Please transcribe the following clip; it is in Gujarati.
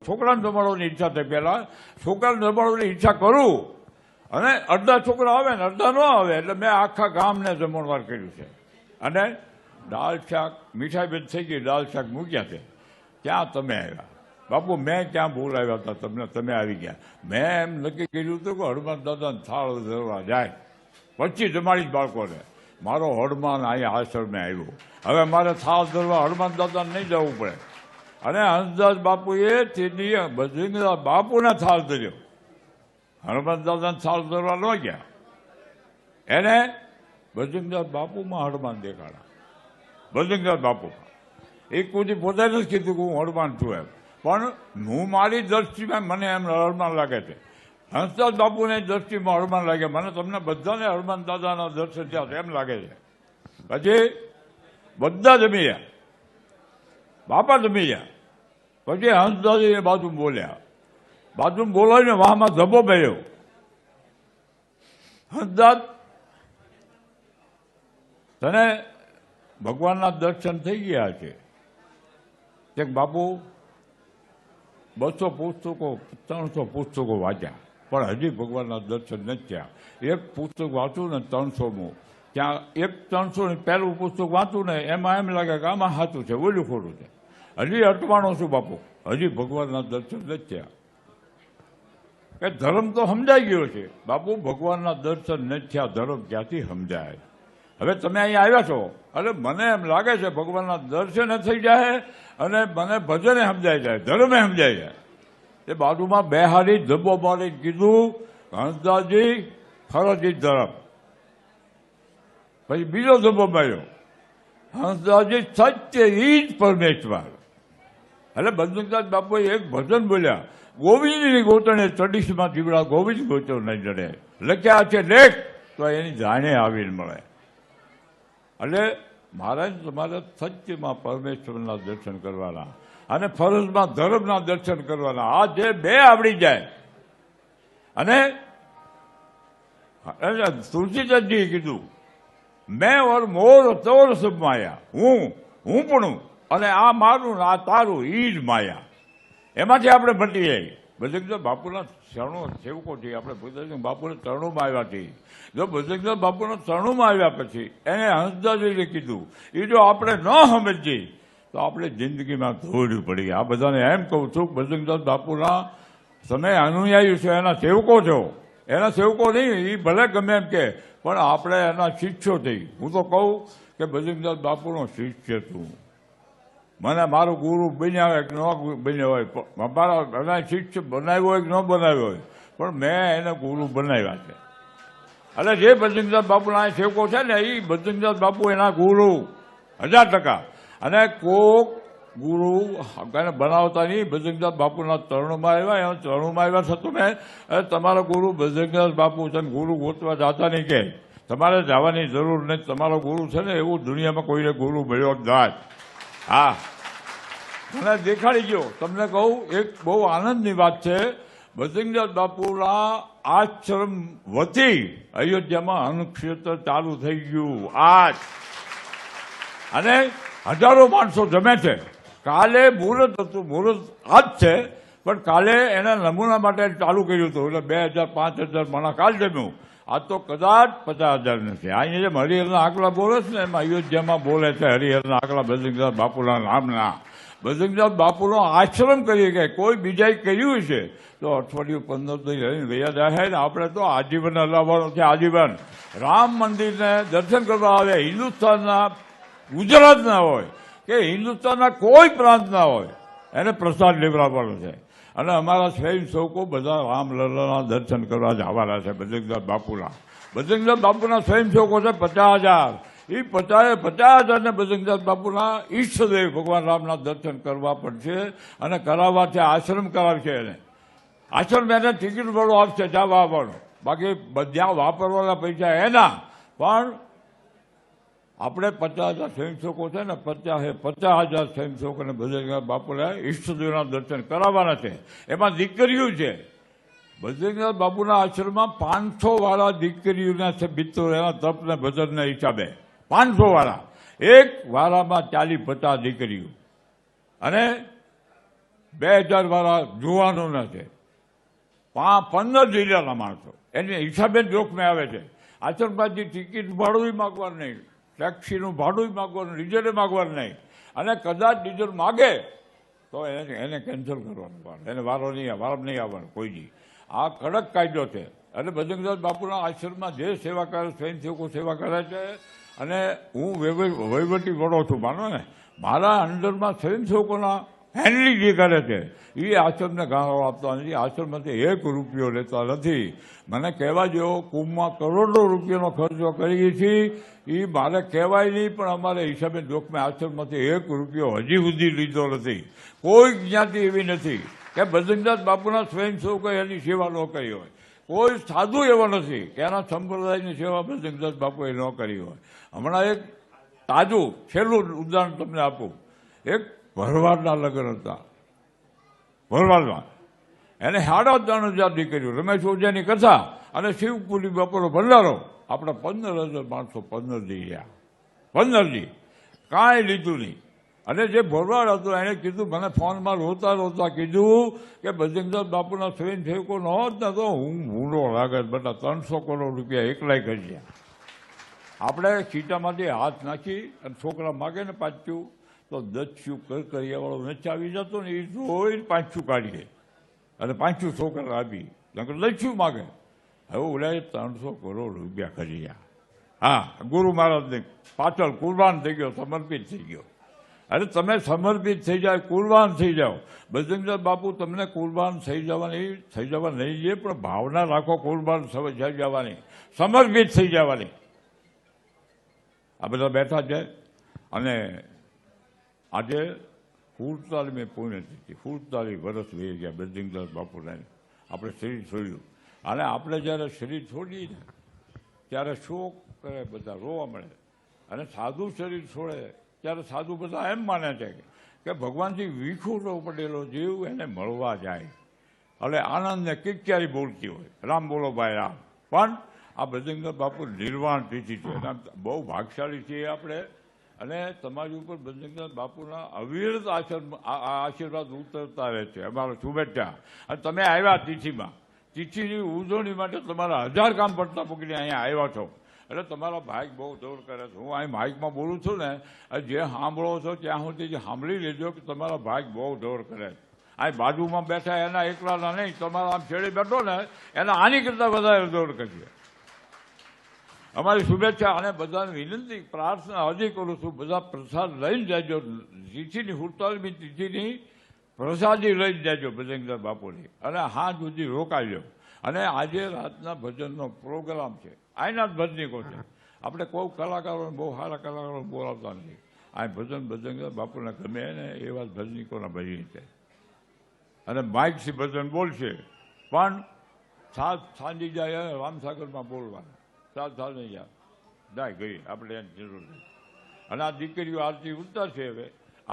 છોકરાને જમાડવાની ઈચ્છા થઈ પહેલાં છોકરાને જમાડવાની ઈચ્છા કરું અને અડધા છોકરા આવે ને અડધા ન આવે એટલે મેં આખા ગામને જમણવાર કર્યું છે. અને દાળ શાક મીઠાઈ બેન થઈ ગઈ, દાળ શાક મૂક્યા છે. ક્યાં તમે આવ્યા બાપુ? મેં ક્યાં બોલાવ્યા હતા તમને? તમે આવી ગયા. મેં એમ નક્કી કર્યું હતું કે હનુમાન દાદાને થાળ ધરવા જાય પછી જમાડી જ બાળકોને. મારો હનુમાન અહીંયા આશ્રમે આવ્યો, હવે મારે થાળ ધરવા હનુમાન દાદાને નહીં જવું પડે. અને હંસદાસ બાપુએ તેથી બજરંગદાસ બાપુને થાળ ધર્યો, હનુમાન દાદાને થાળ ધરવા ન ગયા. એને બજરંગદાસ બાપુમાં હનુમાન દેખાડા. બજરંગદાસ બાપુમાં એ કોઈ પોતે નથી કીધું કે હું હનુમાન છું એમ, પણ હું મારી દ્રષ્ટિમાં મને એમ હનુમાન લાગે છે. હંસદાસ બાપુની દ્રષ્ટિમાં હનુમાન લાગે, મને તમને બધાને હનુમાન દાદાના દર્શન થયા એમ લાગે છે. પછી બધા જમી ગયા, બાપા જમી ગયા. પછી હંસદાસજીને બાજુ બોલ્યા, બાજુ બોલાવીને વાહમાં ધબ્બો બેઠ્યો. હંસદાસ, તને ભગવાનના દર્શન થઈ ગયા છે કે બાપુ? 200 પુસ્તકો 300 પુસ્તકો વાંચ્યા પણ હજી ભગવાનના દર્શન નથી થયા. એક પુસ્તક વાંચું ને 300મું, ત્યાં એક 300 પહેલું પુસ્તક વાંચું ને એમાં એમ લાગે કે આમાં સાચું છે, ઓલું ખોટું છે. હજી અટવાણો છું બાપુ, હજી ભગવાનના દર્શન નથી થયા. એ ધર્મ તો સમજાઈ ગયો છે બાપુ, ભગવાનના દર્શન નથી થયા, ધર્મ ક્યાંથી સમજાય? હવે તમે અહીંયા આવ્યા છો એટલે મને એમ લાગે છે ભગવાનના દર્શન થઈ જાય અને મને ભજને સમજાઈ જાય, ધર્મે સમજાઈ જાય. એ બાજુમાં બેહારી ધબ્બો મારી કીધું, હંસદાસજી ફરજી ધર્મ. પછી બીજો ધબ્બો માર્યો, હંસદાસજી સત્ય ઈ જ પરમેશ્વર. એટલે બજરંગદાસ બાપુએ એક ભજન બોલ્યા, ગોવિંદની ગોતણે ચડીશમાં જીવડા ગોવિંદ ગોચો નહીં જડે. લખ્યા છે લેખ તો એની જાણે આવીને મળે. એટલે મારે તમારે સત્યમાં પરમેશ્વરના દર્શન કરવાના અને ફરજમાં ધર્મના દર્શન કરવાના. આ જે બે આવડી જાય. અને તુલસીદાસજીએ કીધું, મેં ઓર મોર તોર સબ માયા, હું પણ અને આ મારું આ તારું ઈ જ માયા. એમાંથી આપણે મટી જાય. બજરંગદાસ બાપુના ચરણો સેવકો છીએ આપણે. બજરંગ બાપુના ચરણોમાં આવ્યા છીએ. જો બજરંગદાસ બાપુના ચરણોમાં આવ્યા પછી એને હંસદાસજીએ કીધું, એ જો આપણે ન સમજીએ તો આપણે જિંદગીમાં ધોડવું પડી. આ બધાને એમ કહું છું, બજરંગદાસ બાપુના તમે અનુયાયી છો, એના સેવકો છો. એના સેવકો નહીં, એ ભલે ગમે એમ કે, પણ આપણે એના શિષ્યો થઈ. હું તો કહું કે બજરંગદાસ બાપુનો શિષ્ય છું. મને મારો ગુરુ બન્યા હોય કે ન બન્યો હોય, મારા એના શિષ્ય બનાવ્યો હોય કે ન બનાવ્યો હોય, પણ મેં એને ગુરુ બનાવ્યા છે. એટલે જે બજરંગદાસ બાપુના સેવકો છે ને, એ બજરંગદાસ બાપુ એના ગુરુ 1000%. અને કોક ગુરુ એને બનાવતા નહીં, બજરંગદાસ બાપુના ચરણોમાં આવ્યા, એના ચરણોમાં આવ્યા છે. તમે તમારા ગુરુ બજરંગદાસ બાપુ છે, ગુરુ ગોતવા જતા નહીં કે તમારે જવાની જરૂર નહીં. તમારો ગુરુ છે ને એવું દુનિયામાં કોઈને ગુરુ મળ્યો જ ના. હા, મને દેખાડી ગયો. તમને કહું, એક બહુ આનંદની વાત છે. બજરંગદાસ બાપુના આશ્રમ વતી અયોધ્યામાં અન્નક્ષેત્ર ચાલુ થઈ ગયું આજ, અને હજારો માણસો જમે છે. કાલે મુહૂર્ત હતું, મુહૂર્ત આજ છે, પણ કાલે એના નમૂના માટે ચાલુ કર્યું હતું. એટલે 2000 5000 માણસ કાલ જમ્યું. આ તો કદાચ 50,000 નથી. અહીંયા જેમ હરિહરના આંકડા બોલે છે ને, એમ અયોધ્યામાં બોલે છે હરિહરના આંકડા બજરંગદાસ બાપુના નામના. બજરંગદાસ બાપુનો આશ્રમ કરીએ કે કોઈ બીજાએ કર્યું છે તો અઠવાડિયું 15 દી રહીને વયા જાય ને. આપણે તો આજીવન હલાવવાનો છે, આજીવન. રામ મંદિરને દર્શન કરવા આવે, હિન્દુસ્તાનના ગુજરાતના હોય કે હિન્દુસ્તાનના કોઈ પ્રાંતના હોય, એને પ્રસાદ લેવડાવવાનો છે. અને અમારા સ્વયંસેવકો બધા રામલલ્લાના દર્શન કરવા જવાના છે. બજરંગદાસ બાપુના સ્વયંસેવકો છે 50,000. એ 50,000ને બજરંગદાસ બાપુના ઈષ્ટદેવ ભગવાન રામના દર્શન કરવા પડશે અને કરાવવા છે. આશ્રમ કરાવશે એને. આશ્રમ એને ટિકિટ વાળો આપશે જવા આવવાનો, બાકી જ્યાં વાપરવાના પૈસા એના. પણ આપણે 50,000 સ્વયંસેવકો છે ને, 50,000 સ્વયંસેવકોને બજરંગદાસ બાપુના ઈષ્ટદેવના દર્શન કરાવવાના છે. એમાં દીકરીઓ છે. બજરંગદાસ બાપુના આશ્રમમાં 500 વાળા દીકરીઓના છે મિત્રો, એના તપને ભજનના હિસાબે 500 વાળા. એક વાળામાં 40-50 દીકરીઓ. અને 2000 વાળા જુવાનોના છે, 15 જિલ્લાના માણસો, એને હિસાબે જોખમે આવે છે. આશ્રમમાંથી ટિકિટ ભાડું માગવાનું નહીં, ટેક્સીનું ભાડું માગવાનું, ડીઝલ માગવાનું નહીં, અને કદાચ ડીઝલ માગે તો એને કેન્સલ કરવાનું, એને વારો નહીં આવવાનો કોઈની. આ કડક કાયદો છે. અને બજરંગદાસ બાપુના આશ્રમમાં જે સેવા કરે, સ્વયંસેવકો સેવા કરે છે. અને હું વહીવટી વડો છું, માનો ને, મારા અંડરમાં સ્વયંસેવકોના હેન્ડલિંગ જે કરે છે એ આશ્રમને ગાળો આપતા નથી, આશ્રમમાંથી 1 રૂપિયો લેતા નથી. મને કહેવા જેવો કુંભમાં કરોડો રૂપિયાનો ખર્ચો કરીએ છીએ, એ મારે કહેવાય નહીં, પણ અમારે હિસાબે જોખમે આશ્રમમાંથી 1 રૂપિયો હજી સુધી લીધો નથી. કોઈ જ્ઞાતિ એવી નથી કે બજરંગદાસ બાપુના સ્વયંસેવકોએ એની સેવા ન કરી હોય. કોઈ સાધુ એવો નથી કે એના સંપ્રદાયની સેવા બજરંગદાસ બાપુએ ન કરી હોય. હમણાં એક તાજું છેલ્લું ઉદાહરણ તમને આપું. એક ભરવાડના લગ્ન હતા, ભરવાડમાં એને 3,500 દીકરીઓ, રમેશ ઓઝાની કથા અને શિવપુરી બપોરો ભંડારો, આપણે 15,000 માણસો 15 દી રહ્યા, 15 દી કાંઈ લીધું નહીં. અને જે ભરવાડ હતો એને કીધું, મને ફોનમાં રોતા કીધું કે બજરંગદાસ બાપુના સ્વયંસેવકો ન હોત ને તો હું ભૂંડો લાગત, બધા 300 કરોડ રૂપિયા એકલાય કરી ગયા. આપણે ખીચામાંથી હાથ નાખી અને છોકરા માગે ને પાછું તો દચ્યું કરિયાવાળો નચાવી જતો ને, એ જોઈને પાછું કાઢીએ અને પાછું છોકરા આપી, દચ્યું માગે. હવે ઓલા 300 કરોડ રૂપિયા કરી ગયા. હા, ગુરુ મહારાજને પાછળ કુરબાન થઈ ગયો, સમર્પિત થઈ ગયો. અરે તમે સમર્પિત થઈ જાય, કુરબાન થઈ જાઓ. બજરંગદાસ બાપુ તમને કુરબાન થઈ જવા નહીં જોઈએ, પણ ભાવના રાખો કુરબાન થઈ જવાની, સમર્પિત થઈ જવાની. આ બધા બેઠા છે. અને આજે 47મી પુણ્યતિથિ, 47 વર્ષ વહી ગયા બજરંગદાસ બાપુને આપણે શરીર છોડ્યું. અને આપણે જ્યારે શરીર છોડીએ ને ત્યારે શોક કરે, બધા રોવા મળે. અને સાધુ શરીર છોડે ત્યારે સાધુ બધા એમ માને છે કે ભગવાનથી વિખૂટો પડેલો જીવ એને મળવા જાય. એટલે આનંદને કિક્યારી બોલતી હોય, રામ બોલો ભાઈ રામ. પણ આ બજરંગદાસ બાપુ નિર્વાણ તિથિ છે, એના બહુ ભાગશાળી છીએ આપણે. અને તમારી ઉપર બજરંગદાસ બાપુના અવિરત આશીર્વાદ ઉતરતા રહે છે, અમારો શુભેચ્છા. અને તમે આવ્યા તિથિમાં, તિથિની ઉજવણી માટે તમારા 1000 કામ પડતા મૂકીને અહીંયા આવ્યા છો, એટલે તમારા ભાઈ બહુ દોડ કરે છે. હું અહીં માઇકમાં બોલું છું ને, જે સાંભળો છો ત્યાં સુધી સાંભળી લેજો કે તમારા ભાઈ બહુ દોડ કરે છે. અહીં બાજુમાં બેઠા એના એકલાના નહીં, તમારા આમ છેડે બેઠો ને એના આની કરતાં વધારે દોડ કરશે. અમારી શુભેચ્છા. અને બધાને વિનંતી, પ્રાર્થના હજી કરું છું, બધા પ્રસાદ લઈને જાજો. તિથિની 47મી તિથિની પ્રસાદી લઈને જાજો બજરંગદાસ બાપુની, અને હાથ સુધી રોકાજો. અને આજે રાતના ભજનનો પ્રોગ્રામ છે, અહીંના જ ભજનીકો છે. આપણે કોઈ કલાકારોને, બહુ સારા કલાકારો બોલાવતા નથી. આ ભજન બજરંગદાસ બાપુને ગમે ને એવા જ ભજનીકોના ભજન છે. અને માઇકથી ભજન બોલશે, પણ સાંજી જાય રામસાગરમાં બોલવાના, સાંજ નહીં જાય ગઈ, આપણે એની જરૂર નથી. અને આ દીકરીઓ આરતી ઉતારશે હવે.